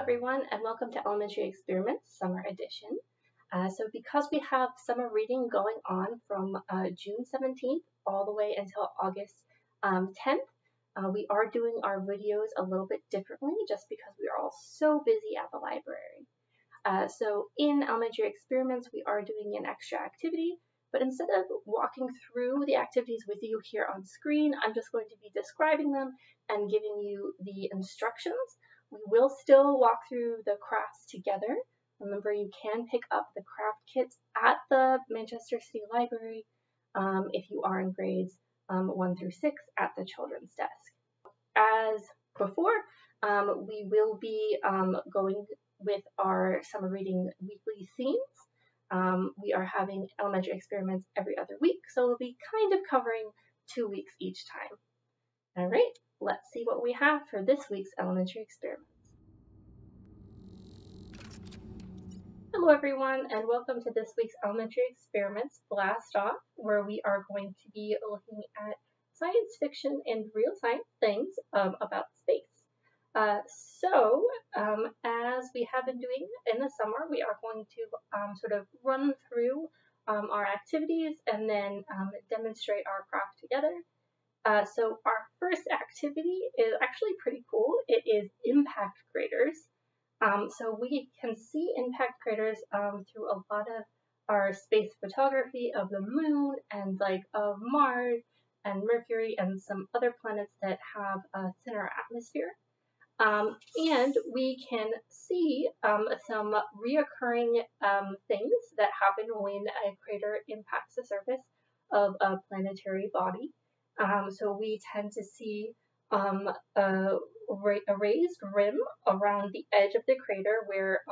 everyone, and welcome to Elementary Experiments Summer Edition. So because we have summer reading going on from June 17th all the way until August 10th, we are doing our videos a little bit differently just because we are all so busy at the library. So in Elementary Experiments, we are doing an extra activity, but instead of walking through the activities with you here on screen, I'm just going to be describing them and giving you the instructions. We will still walk through the crafts together. Remember, you can pick up the craft kits at the Manchester City Library if you are in grades 1 through 6 at the children's desk. As before, we will be going with our summer reading weekly themes. We are having elementary experiments every other week, so we'll be kind of covering 2 weeks each time. All right, let's see what we have for this week's elementary experiments. Hello everyone, and welcome to this week's elementary experiments Blast Off, where we are going to be looking at science fiction and real science things about space. As we have been doing in the summer, we are going to sort of run through our activities and then demonstrate our craft together. So our first activity is actually pretty cool. It is impact craters. So we can see impact craters through a lot of our space photography of the moon and of Mars and Mercury and some other planets that have a thinner atmosphere. And we can see some reoccurring things that happen when a crater impacts the surface of a planetary body. So we tend to see a raised rim around the edge of the crater where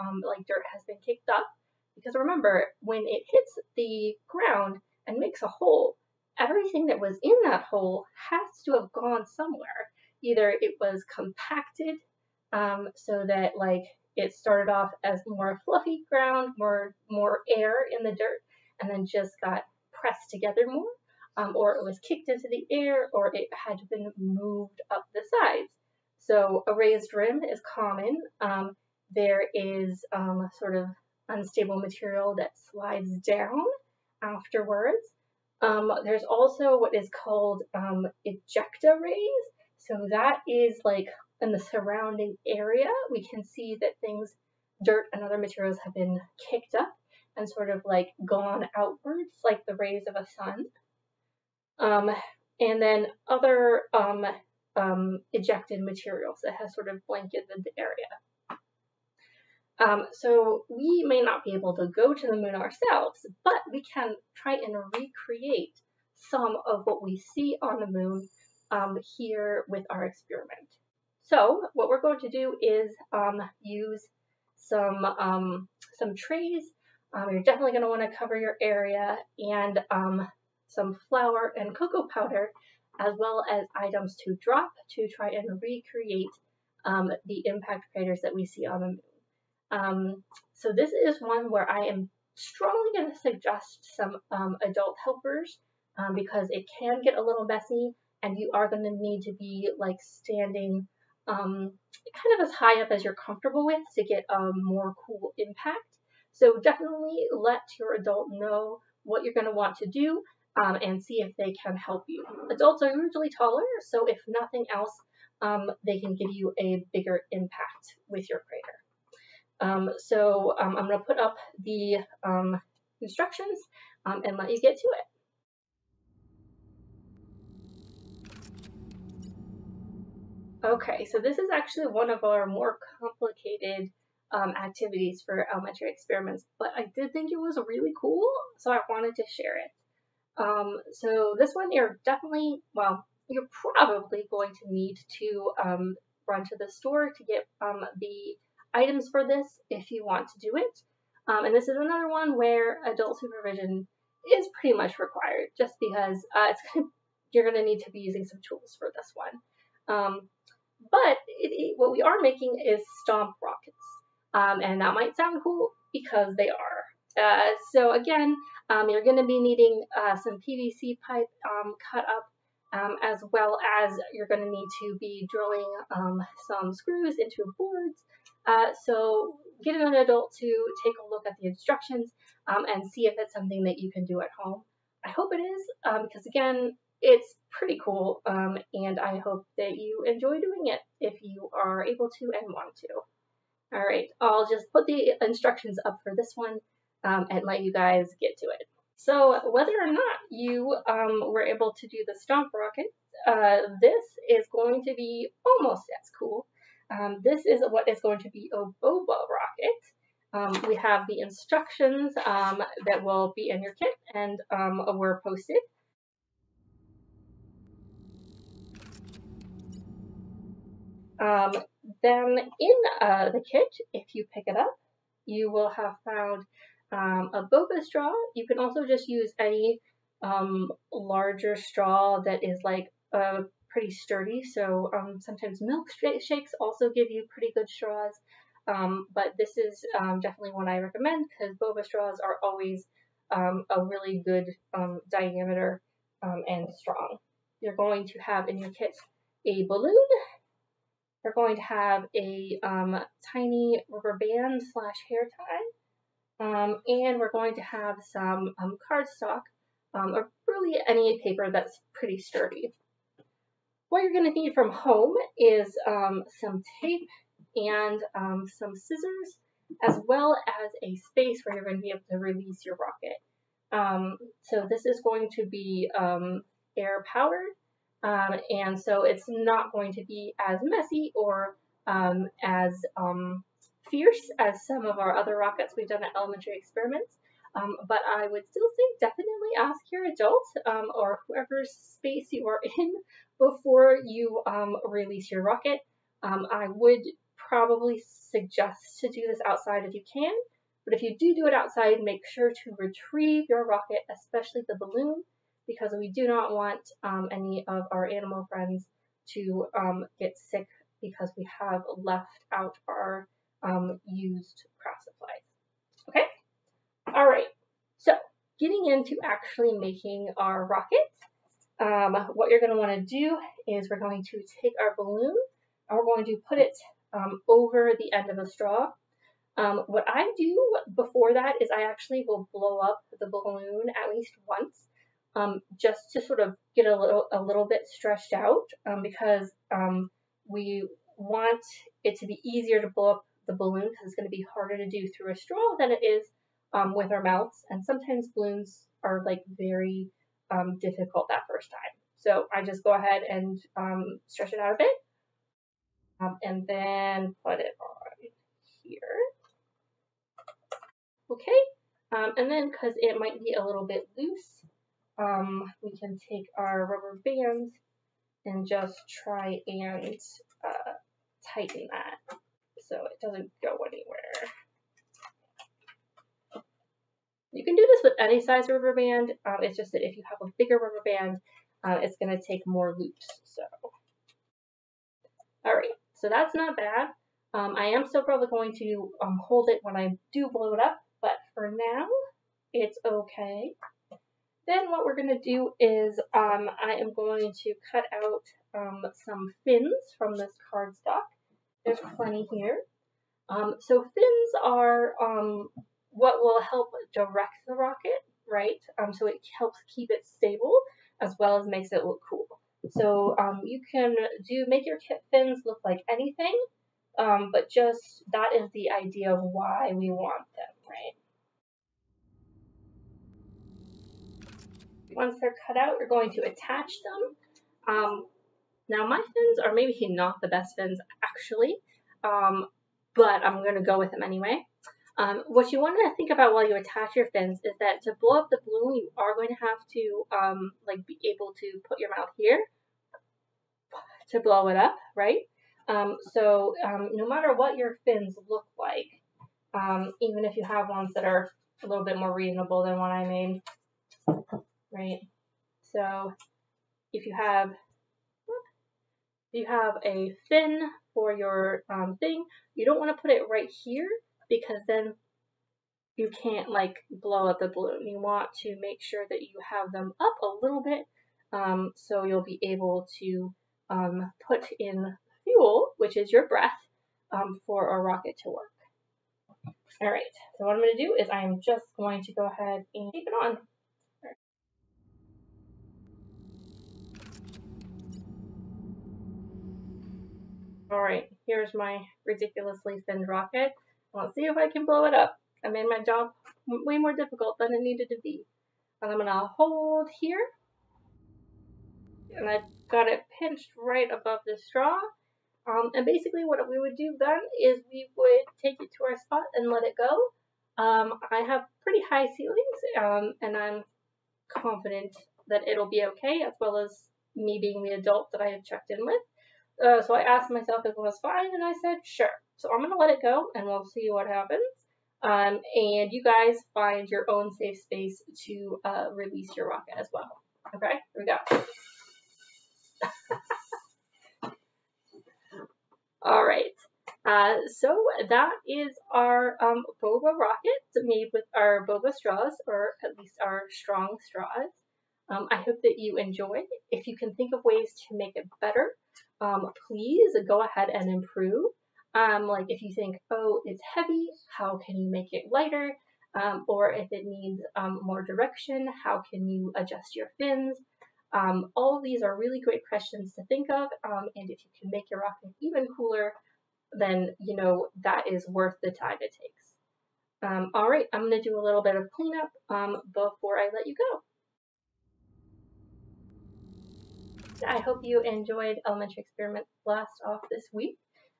dirt has been kicked up. Because remember, when it hits the ground and makes a hole, everything that was in that hole has to have gone somewhere. Either it was compacted so that it started off as more fluffy ground, more air in the dirt, and then just got pressed together more. Or it was kicked into the air, or it had been moved up the sides. So a raised rim is common. There is sort of unstable material that slides down afterwards. There's also what is called ejecta rays. So that is in the surrounding area, we can see that things, dirt and other materials have been kicked up and sort of gone outwards like the rays of a sun. And then other ejected materials that has sort of blanketed the area. So we may not be able to go to the moon ourselves, but we can try and recreate some of what we see on the moon here with our experiment. So what we're going to do is use some trays. You're definitely going to want to cover your area, and some flour and cocoa powder, as well as items to drop to try and recreate the impact craters that we see on the moon. So this is one where I am strongly going to suggest some adult helpers because it can get a little messy, and you are going to need to be standing kind of as high up as you're comfortable with to get a more cool impact. So definitely let your adult know what you're going to want to do. And see if they can help you. Adults are usually taller, so if nothing else, they can give you a bigger impact with your crater. So I'm going to put up the instructions and let you get to it. Okay, so this is actually one of our more complicated activities for elementary experiments, but I did think it was really cool, so I wanted to share it. So this one you're probably going to need to run to the store to get the items for this if you want to do it. And this is another one where adult supervision is pretty much required just because you're going to need to be using some tools for this one. But what we are making is stomp rockets. And that might sound cool because they are. So again, you're going to be needing some PVC pipe cut up, as well as you're going to need to be drilling some screws into boards So get an adult to take a look at the instructions and see if it's something that you can do at home. I hope it is, because again, it's pretty cool, and I hope that you enjoy doing it if you are able to and want to. All right, I'll just put the instructions up for this one and let you guys get to it. So whether or not you were able to do the stomp rocket, this is going to be almost as cool. This is what is going to be a boba rocket. We have the instructions that will be in your kit and were posted. Um, then in the kit, if you pick it up, you will have found a boba straw. You can also just use any larger straw that is like pretty sturdy. So sometimes milkshakes also give you pretty good straws. But this is definitely one I recommend because boba straws are always a really good diameter and strong. You're going to have in your kit a balloon. We're going to have a tiny rubber band / hair tie, and we're going to have some cardstock, or really any paper that's pretty sturdy. What you're going to need from home is some tape and some scissors, as well as a space where you're going to be able to release your rocket. So this is going to be air powered, and so it's not going to be as messy or as fierce as some of our other rockets we've done at elementary experiments. But I would still say definitely ask your adult or whoever's space you are in before you release your rocket. I would probably suggest to do this outside if you can, but if you do it outside, make sure to retrieve your rocket, especially the balloon, because we do not want any of our animal friends to get sick because we have left out our used craft supplies. Okay? All right. So getting into actually making our rocket, what you're going to want to do is we're going to take our balloon and we're going to put it over the end of a straw. What I do before that is I actually will blow up the balloon at least once, just to sort of get a little bit stretched out, because we want it to be easier to blow up the balloon because it's going to be harder to do through a straw than it is with our mouths, and sometimes balloons are like very difficult that first time. So I just go ahead and stretch it out a bit, and then put it on here. Okay, and then because it might be a little bit loose, we can take our rubber bands and just try and tighten that so it doesn't go anywhere. You can do this with any size rubber band. It's just that if you have a bigger rubber band, it's going to take more loops. So, all right, so that's not bad. I am still probably going to hold it when I do blow it up, but for now, it's okay. Then what we're going to do is I am going to cut out some fins from this cardstock. There's plenty here. So fins are what will help direct the rocket, right? So it helps keep it stable as well as makes it look cool. So you can make your kit fins look like anything, but just that is the idea of why we want them, right? Once they're cut out, you're going to attach them. Now my fins are maybe not the best fins actually, but I'm going to go with them anyway. What you want to think about while you attach your fins is that to blow up the balloon, you are going to have to like be able to put your mouth here to blow it up, right? So no matter what your fins look like, even if you have ones that are a little bit more reasonable than what I made, right? So if you have a fin for your thing, you don't want to put it right here because then you can't like blow up the balloon. You want to make sure that you have them up a little bit, so you'll be able to put in fuel, which is your breath, for our rocket to work. All right, so what I'm going to do is I'm just going to go ahead and tape it on. All right, here's my ridiculously thin rocket. Let's see if I can blow it up. I made my job way more difficult than it needed to be. And I'm gonna hold here, and I've got it pinched right above the straw. And basically what we would do then is we would take it to our spot and let it go. I have pretty high ceilings, and I'm confident that it'll be okay, as well as me being the adult that I have checked in with. So I asked myself if it was fine, and I said sure. So I'm gonna let it go, and we'll see what happens. And you guys find your own safe space to release your rocket as well. Okay, here we go. All right. So that is our boba rocket made with our boba straws, or at least our strong straws. I hope that you enjoyed. If you can think of ways to make it better, please go ahead and improve. Like if you think, oh, it's heavy, how can you make it lighter? Or if it needs more direction, how can you adjust your fins? All of these are really great questions to think of, and if you can make your rocket even cooler, then you know that is worth the time it takes. All right, I'm going to do a little bit of cleanup before I let you go. I hope you enjoyed Elementary Experiment Blast Off this week,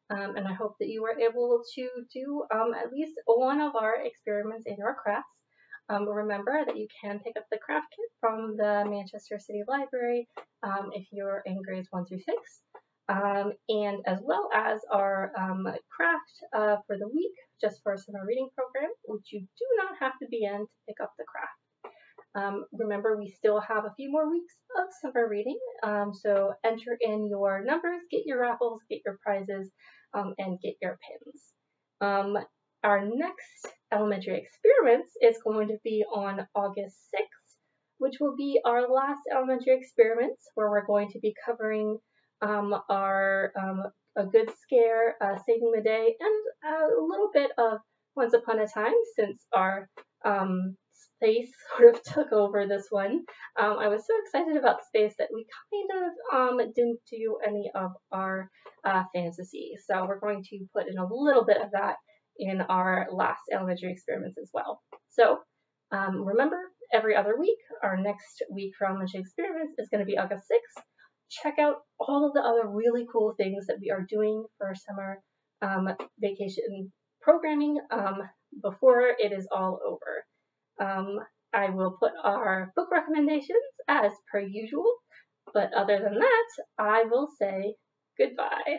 and I hope that you were able to do at least one of our experiments in your class. Remember that you can pick up the craft kit from the Manchester City Library if you're in grades 1 through 6, and as well as our craft for the week, just for a summer reading program, which you do not have to be in to pick up the craft. Remember, we still have a few more weeks of summer reading, so enter in your numbers, get your raffles, get your prizes, and get your pins. Our next elementary experiments is going to be on August 6th, which will be our last elementary experiments, where we're going to be covering our A Good Scare, Saving the Day, and a little bit of Once Upon a Time, since our space sort of took over this one. I was so excited about space that we kind of didn't do any of our fantasy. So we're going to put in a little bit of that in our last elementary experiments as well. So remember, every other week, our next week for elementary experiments is going to be August 6th. Check out all of the other really cool things that we are doing for summer vacation programming before it is all over. I will put our book recommendations as per usual, but other than that, I will say goodbye.